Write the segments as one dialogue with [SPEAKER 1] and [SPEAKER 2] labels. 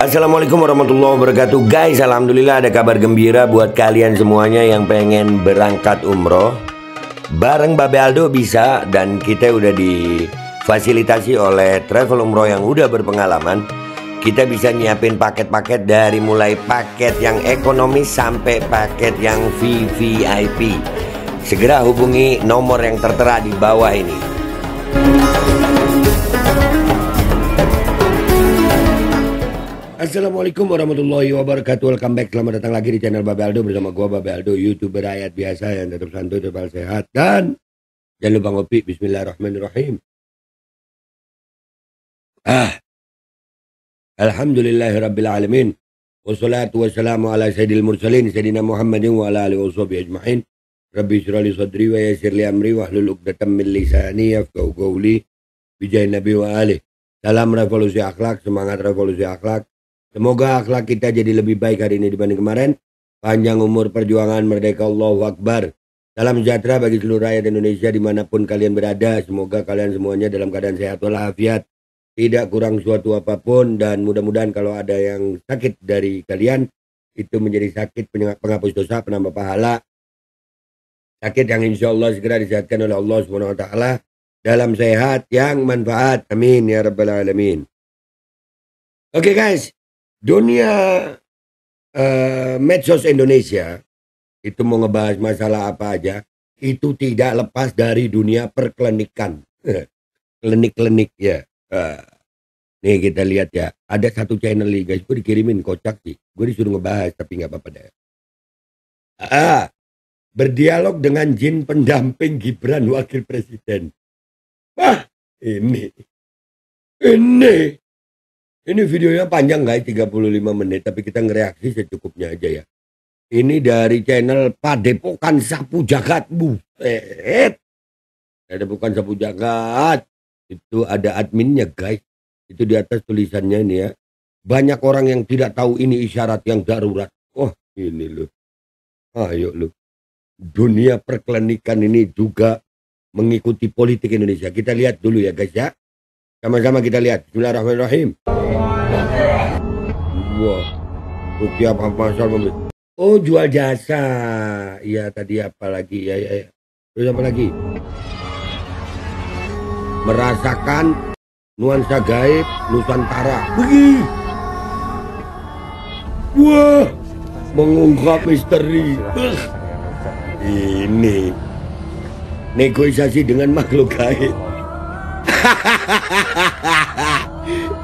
[SPEAKER 1] Assalamualaikum warahmatullahi wabarakatuh. Guys, alhamdulillah ada kabar gembira buat kalian semuanya yang pengen berangkat umroh. Bareng Babe Aldo bisa, dan kita udah difasilitasi oleh travel umroh yang udah berpengalaman. Kita bisa nyiapin paket-paket dari mulai paket yang ekonomis sampai paket yang VVIP. Segera hubungi nomor yang tertera di bawah ini. Assalamualaikum warahmatullahi wabarakatuh. Welcome back, selamat datang lagi di channel Babe Aldo bersama gua Babe Aldo, YouTuber rakyat biasa yang tetap santuy, tetap sehat, dan jangan lupa ngopi. Bismillahirrahmanirrahim. Alhamdulillahirrabbilalamin. Wassalatu wassalamu ala sayyidil mursalin Sayyidina Muhammadin wa ala alihi wa sahbihi ajma'in. Rabbi syrah li sadri wa yassir li amri wahlul 'uqdatam min lisani yafqahu qawli. Bijahi Nabi wa alih. Salam revolusi akhlak, semangat revolusi akhlak. Semoga akhlak kita jadi lebih baik hari ini dibanding kemarin. Panjang umur perjuangan, merdeka, Allahu Akbar. Salam sejahtera bagi seluruh rakyat Indonesia dimanapun kalian berada. Semoga kalian semuanya dalam keadaan sehat walafiat, tidak kurang suatu apapun. Dan mudah-mudahan kalau ada yang sakit dari kalian, itu menjadi sakit penghapus dosa, penambah pahala. Sakit yang insya Allah segera disehatkan oleh Allah SWT dalam sehat yang manfaat. Amin ya rabbal alamin. Oke guys. Dunia medsos Indonesia itu mau ngebahas masalah apa aja, itu tidak lepas dari dunia perklinikan. Klinik-klinik ya. Nih kita lihat ya, ada satu channel nih guys, gue dikirimin kocak sih. Gue disuruh ngebahas tapi nggak apa-apa deh. Berdialog dengan jin pendamping Gibran wakil presiden. Wah, ini videonya panjang guys, 35 menit, tapi kita ngereaksi secukupnya aja ya. Ini dari channel Padepokan Sapu Jagat. Padepokan Sapu Jagat. Itu ada adminnya guys. Itu di atas tulisannya ini ya. Banyak orang yang tidak tahu ini isyarat yang darurat. Oh ini loh. Ayo loh. Dunia perklinikan ini juga mengikuti politik Indonesia. Kita lihat dulu ya guys ya. Sama-sama kita lihat. Bismillahirrahmanirrahim. Wah, rupiah pasar mobil. Oh, jual jasa. Iya, tadi apa lagi? Ya. Terus apa lagi? Merasakan nuansa gaib Nusantara. Begini. Wah, mengungkap misteri. Ini negosiasi dengan makhluk gaib.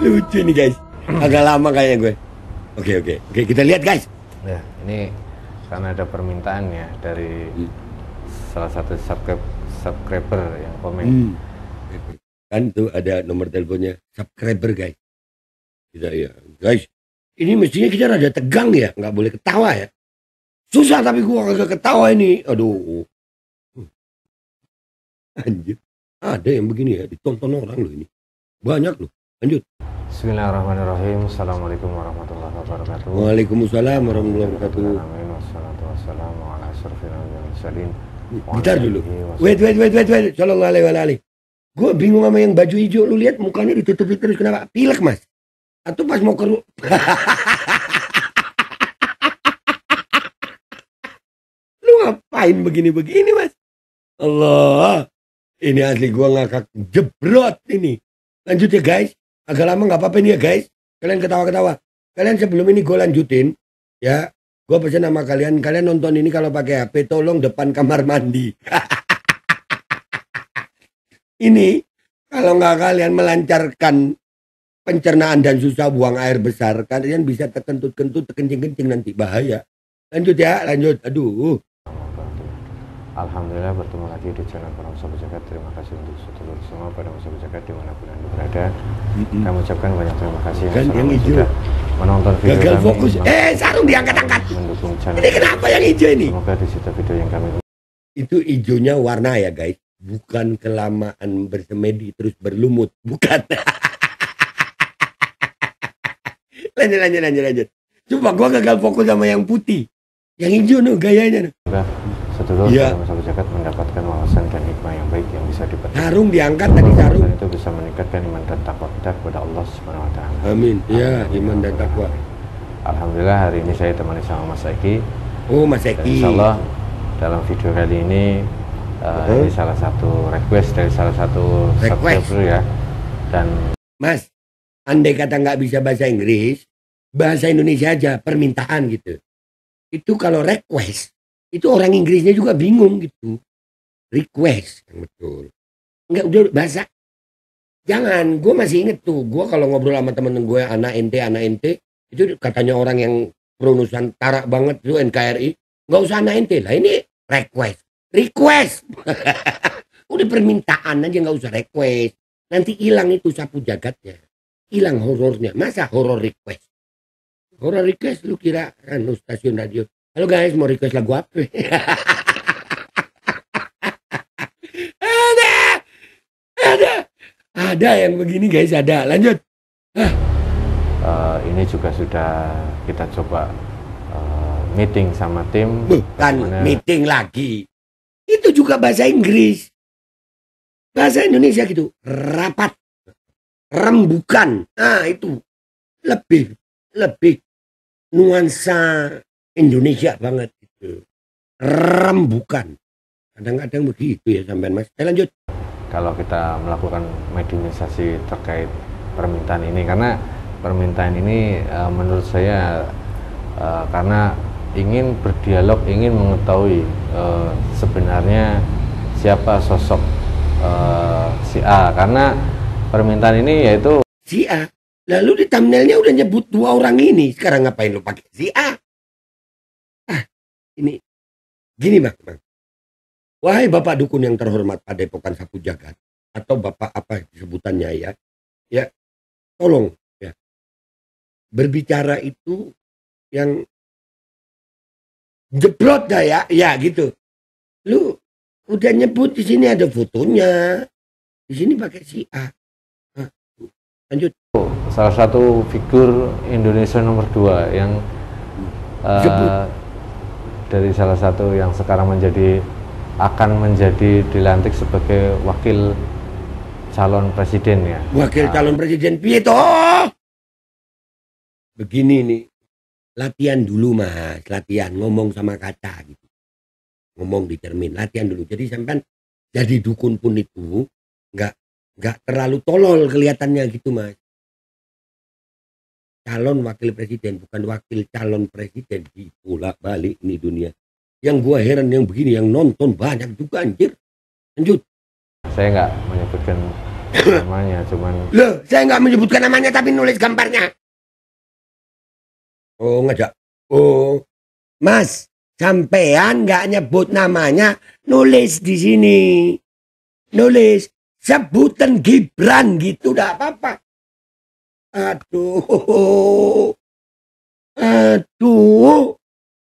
[SPEAKER 1] Lucu nih guys, agak lama kayaknya gue. Oke, kita lihat guys.
[SPEAKER 2] Ya, ini karena ada permintaan ya dari salah satu subscriber yang komen.
[SPEAKER 1] Kan tuh ada nomor teleponnya subscriber guys. Kita ya guys, ini mestinya kita rada tegang ya, nggak boleh ketawa ya. Susah tapi gua agak ketawa ini. Aduh, anjir. Ada yang begini ya, ditonton orang loh ini. Banyak loh. Lanjut.
[SPEAKER 2] Bismillahirrahmanirrahim. Assalamualaikum warahmatullahi wabarakatuh.
[SPEAKER 1] Waalaikumsalam warahmatullahi wabarakatuh.
[SPEAKER 2] Wassalatu wassalamu ala asyrofil anbiya'i wal mursalin.
[SPEAKER 1] Gitar dulu. Wait. Sallallahu alaihi wa alihi. Gue bingung sama yang baju hijau. Lu lihat mukanya ditutupi terus, kenapa? Pilek mas? Atau pas mau keru? Lu ngapain begini mas? Allah. Ini asli gua ngakak jebrot ini. Lanjut ya guys. Agak lama nggak apa-apa ini ya guys. Kalian ketawa-ketawa. Kalian sebelum ini gue lanjutin ya. Gue pesan sama kalian. Kalian nonton ini kalau pakai HP tolong depan kamar mandi. Ini kalau nggak kalian melancarkan pencernaan dan susah buang air besar, kalian bisa terkentut-kentut, terkencing-kencing nanti bahaya. Lanjut ya, lanjut. Aduh.
[SPEAKER 2] Alhamdulillah bertemu lagi di channel Para Sahabat Jagat. Terima kasih untuk seluruh semua pada Sahabat Jagat dimanapun Anda berada. Kami ucapkan banyak terima kasih
[SPEAKER 1] yang hijau
[SPEAKER 2] sudah menonton video
[SPEAKER 1] gagal
[SPEAKER 2] kami.
[SPEAKER 1] Fokus. Sarung diangkat-angkat.
[SPEAKER 2] Mendukung channel
[SPEAKER 1] ini kenapa yang hijau ini?
[SPEAKER 2] Semoga di situ video yang kami.
[SPEAKER 1] Itu hijaunya warna ya guys. Bukan kelamaan bersemedi terus berlumut. Bukan. Lanjut. Coba gua gagal fokus sama yang putih. Yang hijau nih gayanya nih.
[SPEAKER 2] Sedulur Sahabat Jagat mendapatkan wawasan dan hikmah yang baik yang bisa bisa dipetik.
[SPEAKER 1] Sarung diangkat tadi, sarung.
[SPEAKER 2] Itu bisa meningkatkan iman dan takwa kita kepada Allah Subhanahu wa taala.
[SPEAKER 1] Amin. Ya, iman dan takwa.
[SPEAKER 2] Alhamdulillah hari ini saya temani sama Mas Eki.
[SPEAKER 1] Oh, Mas Eki.
[SPEAKER 2] Insyaallah dalam video kali ini ini salah satu request dari salah satu subscriber ya. Dan
[SPEAKER 1] Mas, andai kata nggak bisa bahasa Inggris, bahasa Indonesia aja, permintaan gitu. Itu kalau request, itu orang Inggrisnya juga bingung gitu. Request, yang betul. Enggak, udah bahasa. Jangan, gue masih inget tuh, gue kalau ngobrol sama temen gue, anak ente, itu katanya orang yang pronuncian tarak banget tuh NKRI, nggak usah anak ente lah, ini request. Udah permintaan aja, nggak usah request. Nanti hilang itu sapu jagatnya, hilang horornya. Masa horor request? Horor request lu kira stasiun radio. Halo guys, mau request lagu apa? Ada yang begini guys, ada. Lanjut.
[SPEAKER 2] Ini juga sudah kita coba meeting sama tim.
[SPEAKER 1] Bukan meeting lagi. Itu juga bahasa Inggris. Bahasa Indonesia gitu. Rapat. Rembukan. Nah itu. Lebih nuansa Indonesia banget gitu. Rembukan. Kadang-kadang begitu ya sampean Mas. Lanjut.
[SPEAKER 2] Kalau kita melakukan mediumisasi terkait permintaan ini, karena permintaan ini menurut saya karena ingin berdialog, ingin mengetahui sebenarnya siapa sosok si A, karena permintaan ini yaitu
[SPEAKER 1] si A. Lalu di thumbnailnya udah nyebut dua orang ini, sekarang ngapain lu pakai si A? Ini gini bang. Wahai Bapak Dukun yang terhormat Padepokan Sapu Jagat, atau Bapak apa sebutannya ya tolong ya, berbicara itu yang jeblot dah ya gitu. Lu udah nyebut di sini ada fotonya, di sini pakai si A. Lanjut.
[SPEAKER 2] Salah satu figur Indonesia nomor 2 yang dari salah satu yang sekarang akan menjadi dilantik sebagai wakil calon presiden ya.
[SPEAKER 1] Wakil calon presiden piye toh? Begini nih, latihan dulu Mas, latihan ngomong sama kaca gitu. Ngomong di cermin, latihan dulu. Jadi sampean jadi dukun pun itu nggak terlalu tolol kelihatannya gitu Mas. Calon wakil presiden, bukan wakil calon presiden, bolak-balik nih dunia. Yang gua heran yang begini, yang nonton banyak juga anjir. Lanjut.
[SPEAKER 2] Saya nggak menyebutkan namanya, cuman.
[SPEAKER 1] Loh, saya nggak menyebutkan namanya tapi nulis gambarnya. Oh ngajak. Oh, Mas, sampean nggak nyebut namanya, nulis di sini. Nulis sebutan Gibran gitu, dah apa-apa. Aduh.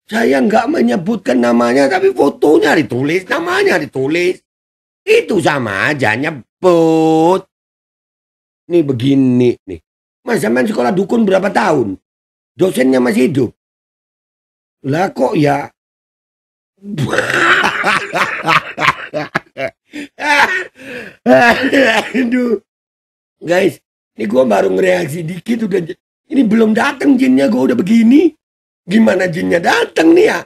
[SPEAKER 1] Saya nggak menyebutkan namanya, tapi fotonya ditulis, namanya ditulis. Itu sama aja nyebut. Nih begini nih. Mas sampean sekolah dukun berapa tahun? Dosennya masih hidup. Lah kok ya? Aduh. Guys, ini gue baru ngereaksi dikit udah. Ini belum datang jinnya, gue udah begini. Gimana jinnya datang nih ya?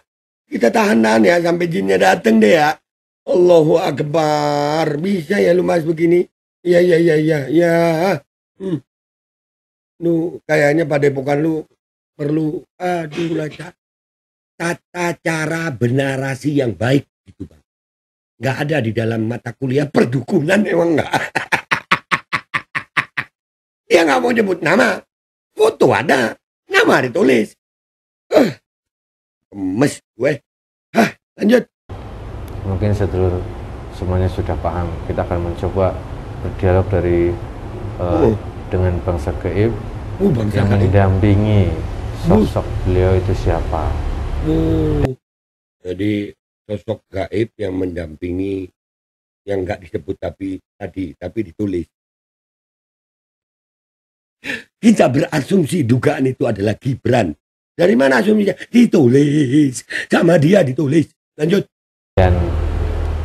[SPEAKER 1] Kita tahan ya sampai jinnya datang deh ya. Allahu Akbar. Bisa ya lu Mas begini? Ya. Lu kayaknya Padepokan lu perlu tata cara bernarasi yang baik gitu Bang. Nggak ada di dalam mata kuliah perdukunan, emang nggak. Dia nggak mau nyebut nama. Foto ada, nama ditulis. Mes gue. Lanjut.
[SPEAKER 2] Mungkin sedulur semuanya sudah paham. Kita akan mencoba berdialog dengan bangsa gaib yang mendampingi sosok beliau itu siapa.
[SPEAKER 1] Jadi sosok gaib yang mendampingi, yang nggak disebut tapi ditulis. Kita berasumsi dugaan itu adalah Gibran. Dari mana asumsinya? Ditulis. Sama dia ditulis. Lanjut.
[SPEAKER 2] Dan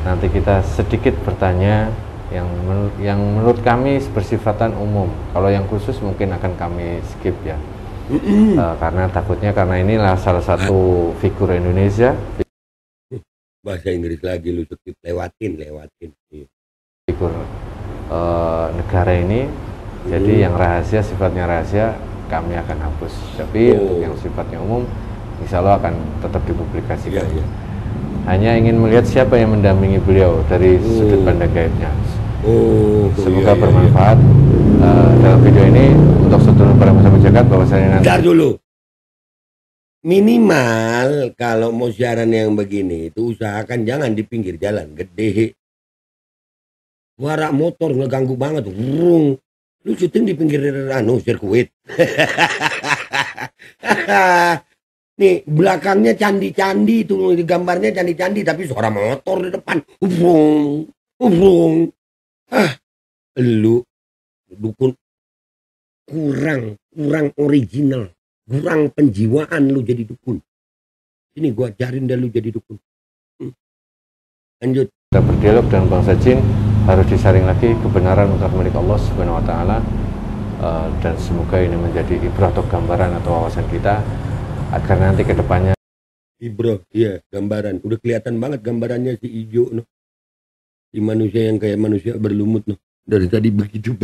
[SPEAKER 2] nanti kita sedikit bertanya yang menurut kami bersifatan umum. Kalau yang khusus mungkin akan kami skip ya. Karena takutnya karena inilah salah satu figur Indonesia.
[SPEAKER 1] Bahasa Inggris lagi lu skip, lewatin.
[SPEAKER 2] Figur negara ini. Jadi yang rahasia, sifatnya rahasia kami akan hapus. Tapi untuk yang sifatnya umum insya Allah akan tetap dipublikasikan. Hanya ingin melihat siapa yang mendampingi beliau dari sudut pandang gaibnya. Semoga bermanfaat. Dalam video ini untuk seluruh para masyarakat jagat bahwasanya nanti.
[SPEAKER 1] Bentar dulu. Minimal kalau mau siaran yang begini itu usahakan jangan di pinggir jalan gede. Suara motor ngeganggu banget. Rung. Lu syuting di pinggir sirkuit. Nih belakangnya candi-candi itu gambarnya candi-candi tapi suara motor di depan. Ubrung. Lu dukun kurang original, kurang penjiwaan lu jadi dukun. Ini gua ajarin dah lu jadi dukun. Lanjut.
[SPEAKER 2] Kita berdialog dengan bangsa jin harus disaring lagi kebenaran untuk milik Allah Subhanahu wa taala, dan semoga ini menjadi ibrah atau gambaran atau wawasan kita agar nanti ke depannya.
[SPEAKER 1] Ibrah, iya, gambaran. Udah kelihatan banget gambarannya si ijo no. Si manusia yang kayak manusia berlumut no. Dari tadi begitu.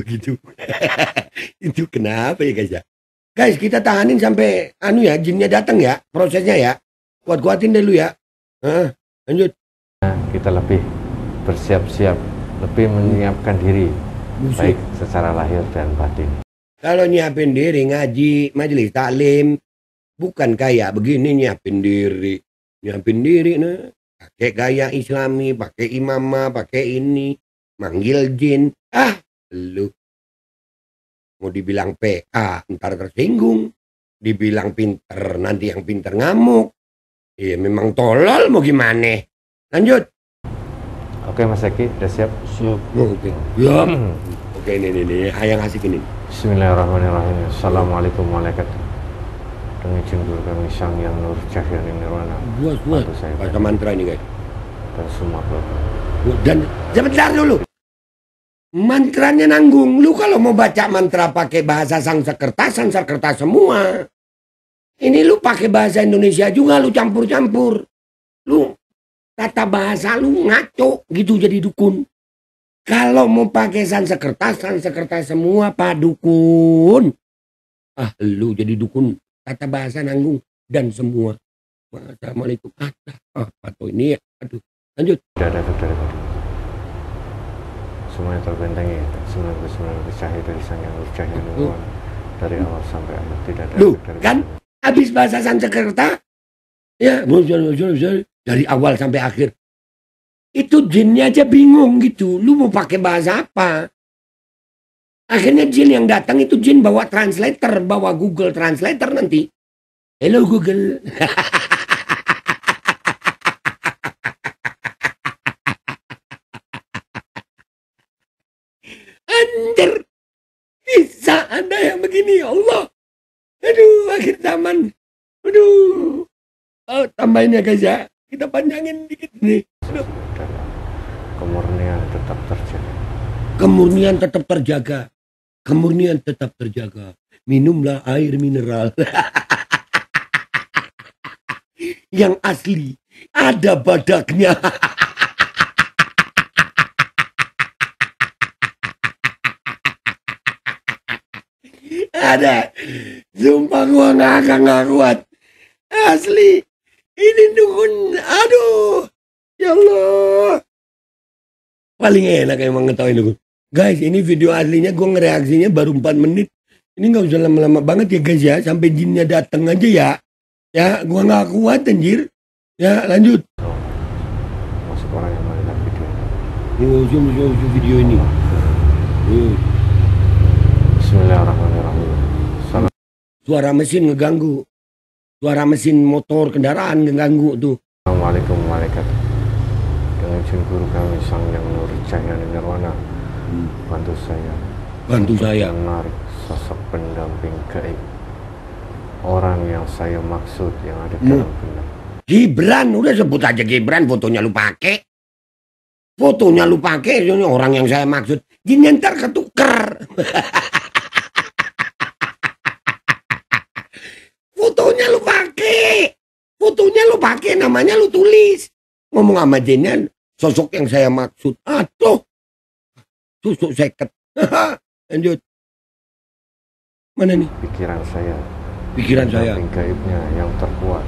[SPEAKER 1] Itu kenapa ya guys ya? Guys, kita tahanin sampai jinnya datang ya, prosesnya ya. Kuat-kuatin dulu ya. Lanjut.
[SPEAKER 2] Kita lebih bersiap-siap, lebih menyiapkan diri, baik secara lahir dan batin.
[SPEAKER 1] Kalau nyiapin diri ngaji, majelis taklim, bukan kayak begini nyiapin diri nah, pakai gaya Islami, pakai imamah, pakai ini, manggil jin. Lu mau dibilang PA ntar tersinggung, dibilang pinter nanti yang pinter ngamuk. Iya memang tolol mau gimana. Lanjut.
[SPEAKER 2] Oke Mas Eki, udah siap?
[SPEAKER 1] Siap. Oke. Ya. Oke ini yang asik ini.
[SPEAKER 2] Bismillahirrahmanirrahim. Assalamualaikum warahmatullahi wabarakatuh. Dengan izin guru kami Sang Yang Nur Cahya Nirwana.
[SPEAKER 1] Buas. Baca mantra ini guys.
[SPEAKER 2] Dan semua keluarga.
[SPEAKER 1] Dan sebentar dulu. Mantranya nanggung. Lu kalau mau baca mantra pakai bahasa Sanskerta semua. Ini lu pakai bahasa Indonesia juga lu campur-campur. Lu tata bahasa lu ngaco gitu jadi dukun. Kalau mau pakai Sanskerta semua Pak dukun. Lu jadi dukun tata bahasa nanggung dan semua. Assalamualaikum. Apa tuh ini ya? Aduh. Lanjut.
[SPEAKER 2] Dari semuanya terbentengi 99 cahaya dari Sang Yang Nur Cahya Nirwana dari awal sampai akhir tidak ada.
[SPEAKER 1] Kan habis bahasa Sanskerta ya dari awal sampai akhir. Itu jinnya aja bingung gitu. Lu mau pakai bahasa apa? Akhirnya jin yang datang itu jin bawa translator, bawa Google Translator nanti. Hello Google. Anjir. Bisa ada yang begini ya Allah. Aduh, akhir zaman. Aduh. Tambahin ya guys ya. Kita panjangin dikit nih. Aduh.
[SPEAKER 2] Kemurnian tetap terjaga.
[SPEAKER 1] Kemurnian tetap terjaga. Minumlah air mineral. Yang asli. Ada badaknya. Ada. Sumpah gua nggak kuat. Asli. Ini dukun. Aduh. Ya Allah. Paling enak emang ngetawain dukun. Guys, ini video aslinya gua ngereaksinya baru 4 menit. Ini nggak usah lama-lama banget ya guys ya. Sampai jinnya datang aja ya. Ya, gua nggak kuat anjir. Ya, lanjut.
[SPEAKER 2] Masuk orang yang melihat video
[SPEAKER 1] video ini.
[SPEAKER 2] Bismillahirrahmanirrahim.
[SPEAKER 1] Suara mesin ngeganggu. Suara mesin motor kendaraan ngeganggu tuh.
[SPEAKER 2] Assalamualaikum warahmatullahi wabarakatuh. Dengan izin guru kami Sang Yang Nur Cahya Nirwana, bantu saya menarik sosok pendamping gaib, orang yang saya maksud yang ada dalam benak.
[SPEAKER 1] Gibran, udah sebut aja Gibran, fotonya lu pakai. Fotonya lu pakai, ini orang yang saya maksud. Jinnya ntar ketuker. Fotonya lu pakai. Fotonya lu pakai, namanya lu tulis. Ngomong sama jinnya, sosok yang saya maksud. Aduh. Tusuk seket. Lanjut. Mana nih?
[SPEAKER 2] Pikiran saya.
[SPEAKER 1] Pikiran saya.
[SPEAKER 2] Gaibnya yang terkuat.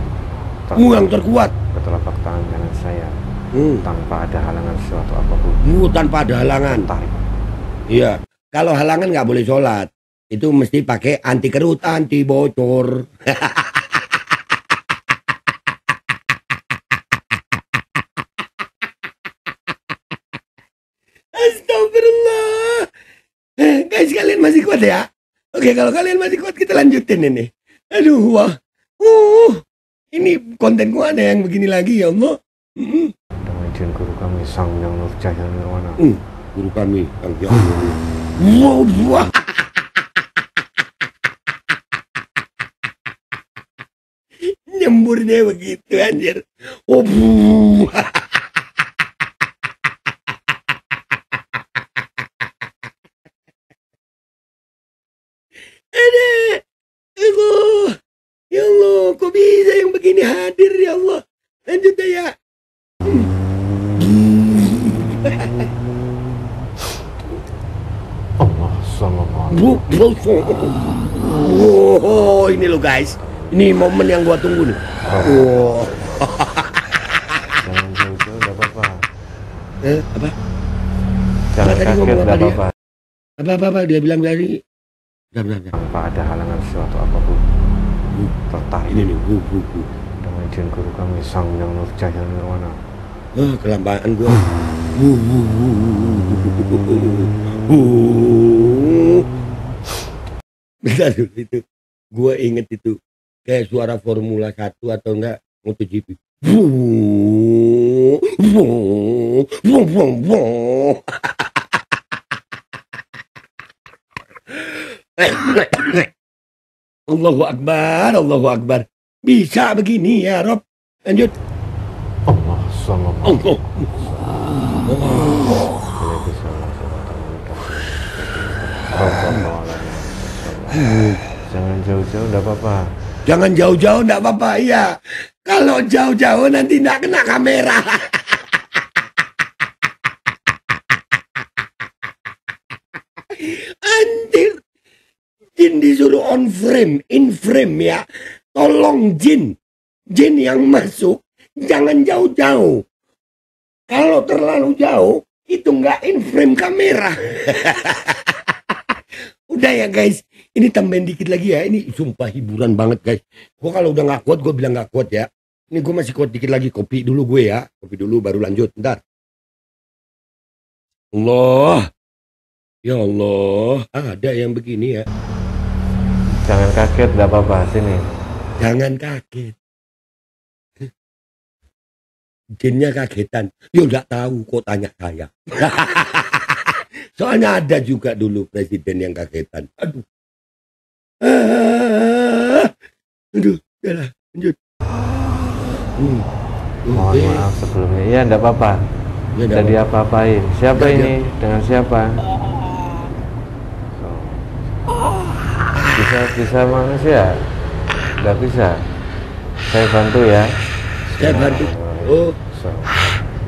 [SPEAKER 1] Yang terkuat.
[SPEAKER 2] Bertelapak tangan kanan saya. Tanpa ada halangan suatu apapun.
[SPEAKER 1] Tanpa ada halangan.
[SPEAKER 2] Tarik.
[SPEAKER 1] Iya. Kalau halangan nggak boleh sholat. Itu mesti pakai anti kerut, anti bocor. Astagfirullah. Guys, kalian masih kuat ya? Oke, kalau kalian masih kuat kita lanjutin ini. Aduh, wah. Ini konten gua ada yang begini lagi ya Allah.
[SPEAKER 2] Dengan izin guru kami Sang Yang Nurjaya Nirwana.
[SPEAKER 1] Guru kami Sang Yang Wah. Nyembur dia begitu anjir. Allah. Ya Allah, kok bisa yang begini hadir ya Allah. Lanjut ya.
[SPEAKER 2] Allah sallallahu.
[SPEAKER 1] Oh, ini lo guys. Ini momen yang gua tunggu nih.
[SPEAKER 2] Jangan jauh-jauh, gak apa-apa.
[SPEAKER 1] Apa?
[SPEAKER 2] Jangan kaget, gak apa-apa.
[SPEAKER 1] Apa dia bilang tadi? Bentar.
[SPEAKER 2] Tanpa ada halangan suatu apapun. Tertarik.
[SPEAKER 1] Ini nih.
[SPEAKER 2] Dengan izin guru kami Sang Yang Nurjaya Nirwana.
[SPEAKER 1] Kelambaan gua. Bentar itu. Gua inget itu. Kayak suara Formula 1 atau enggak MotoGP. Allahu Akbar. Bisa begini ya Rob. Lanjut.
[SPEAKER 2] Allah sallallahu. Jangan jauh-jauh, enggak apa-apa.
[SPEAKER 1] Jangan jauh-jauh enggak apa-apa, iya. Kalau jauh-jauh nanti enggak kena kamera. Anjir. Jin disuruh on frame, in frame ya. Tolong Jin yang masuk jangan jauh-jauh. Kalau terlalu jauh itu nggak in frame kamera. Udah ya guys, ini tambahin dikit lagi ya. Ini sumpah hiburan banget guys. Gue kalau udah nggak kuat gue bilang nggak kuat ya. Ini gue masih kuat dikit lagi. Kopi dulu gue ya. Kopi dulu baru lanjut. Bentar. Allah. Ya Allah. Ada yang begini ya.
[SPEAKER 2] Jangan kaget, enggak apa-apa, sini.
[SPEAKER 1] Jangan kaget. Jinnya kagetan. Ya enggak tahu kok tanya saya. Soalnya ada juga dulu presiden yang kagetan. Aduh. Udahlah, lanjut.
[SPEAKER 2] Mohon maaf sebelumnya. Iya, enggak apa-apa.
[SPEAKER 1] Ya,
[SPEAKER 2] Tidak diapa-apain. Siapa
[SPEAKER 1] Nggak,
[SPEAKER 2] ini? Dengan siapa? Bisa manusia? Enggak bisa. Saya bantu ya.
[SPEAKER 1] Saya bantu. Oh.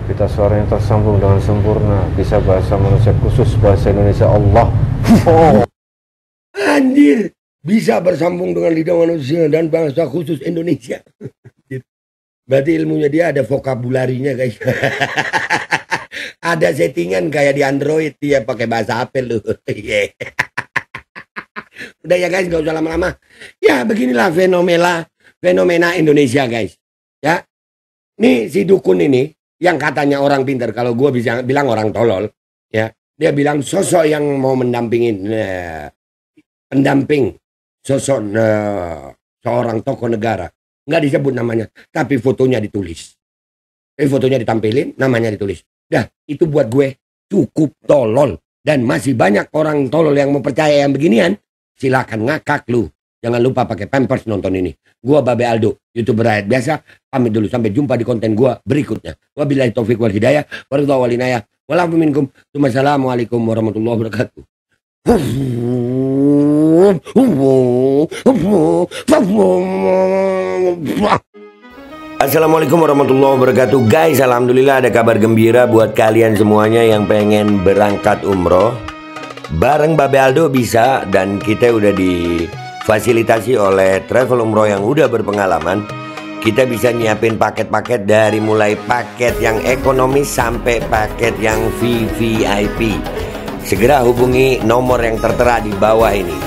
[SPEAKER 2] Kita suaranya tersambung dengan sempurna. Bisa bahasa manusia khusus, bahasa Indonesia Allah. Oh.
[SPEAKER 1] Anjir. Bisa bersambung dengan lidah manusia dan bahasa khusus Indonesia. Berarti ilmunya dia ada vokabularinya guys. Ada settingan kayak di Android dia pakai bahasa apa lu. Udah ya guys, gak usah lama-lama. Ya beginilah fenomena Indonesia guys. Ya, nih si dukun ini yang katanya orang pintar, kalau gue bisa bilang orang tolol. Ya, dia bilang sosok yang mau mendampingin pendamping sosok seorang tokoh negara. Nggak disebut namanya, tapi fotonya ditulis. Fotonya ditampilin, namanya ditulis. Dah, itu buat gue cukup tolol. Dan masih banyak orang tolol yang mau percaya yang beginian. Silakan ngakak lu. Jangan lupa pakai Pampers nonton ini. Gua Babe Aldo, YouTuber rakyat biasa. Pamit dulu, sampai jumpa di konten gua berikutnya. Wabillahi taufik wal hidayah. Waridha walinayah. Walafu minkum. Wassalamualaikum warahmatullahi wabarakatuh. Assalamualaikum warahmatullahi wabarakatuh. Guys, alhamdulillah ada kabar gembira buat kalian semuanya yang pengen berangkat umroh. Bareng Babe Aldo bisa, dan kita udah difasilitasi oleh travel umroh yang udah berpengalaman. Kita bisa nyiapin paket-paket dari mulai paket yang ekonomis sampai paket yang VVIP. Segera hubungi nomor yang tertera di bawah ini.